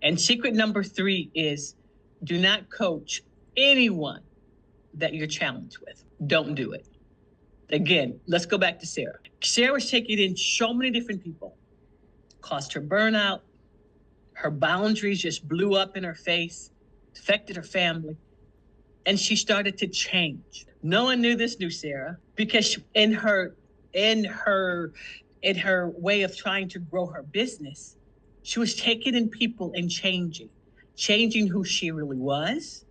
And secret number 3 is do not coach anyone that you're challenged with. Don't do it. Again, let's go back to Sarah. Sarah was taking in so many different people, caused her burnout. Her boundaries just blew up in her face, affected her family, and she started to change. No one knew Sarah, because in her way of trying to grow her business, she was taking in people and changing who she really was,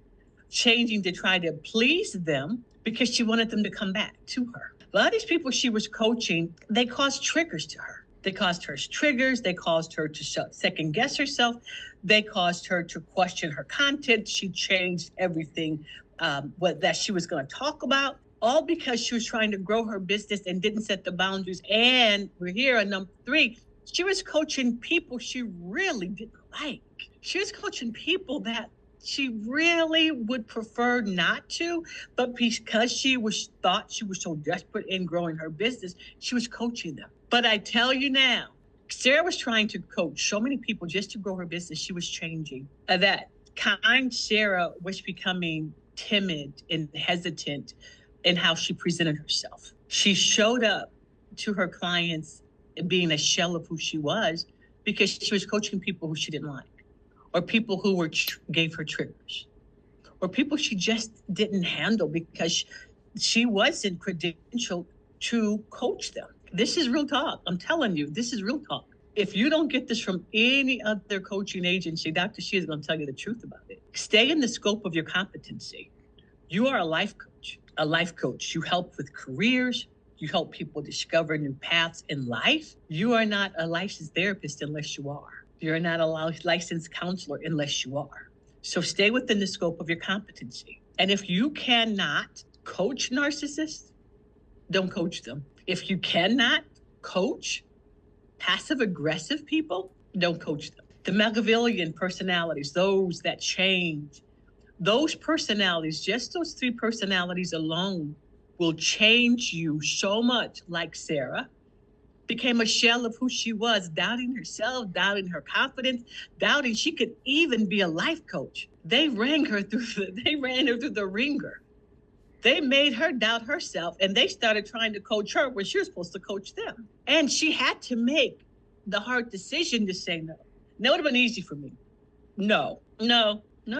changing to try to please them because she wanted them to come back to her. A lot of these people she was coaching, they caused triggers to her. They caused her triggers. They caused her to second guess herself. They caused her to question her content. She changed everything that she was going to talk about, all because she was trying to grow her business and didn't set the boundaries. And we're here at number 3. She was coaching people she really didn't like. She was coaching people that she really would prefer not to, but because she thought she was so desperate in growing her business, she was coaching them. But I tell you now, Sarah was trying to coach so many people just to grow her business. She was changing. That kind Sarah was becoming timid and hesitant in how she presented herself. She showed up to her clients being a shell of who she was because she was coaching people who she didn't like, or people who gave her triggers, or people she just didn't handle because she wasn't credentialed to coach them. This is real talk. I'm telling you, this is real talk. If you don't get this from any other coaching agency, Dr. She is going to tell you the truth about it. Stay in the scope of your competency. You are a life coach. A life coach. You help with careers. You help people discover new paths in life. You are not a licensed therapist unless you are. You're not a licensed counselor unless you are. So stay within the scope of your competency. And if you cannot coach narcissists, don't coach them. If you cannot coach passive-aggressive people, don't coach them. The Machiavellian personalities, those that change, those personalities, just those 3 personalities alone will change you so much. Like Sarah became a shell of who she was, doubting herself, doubting her confidence, doubting she could even be a life coach. They ran her through the ringer. They made her doubt herself, and they started trying to coach her when she was supposed to coach them. And she had to make the hard decision to say no. That would have been easy for me. No,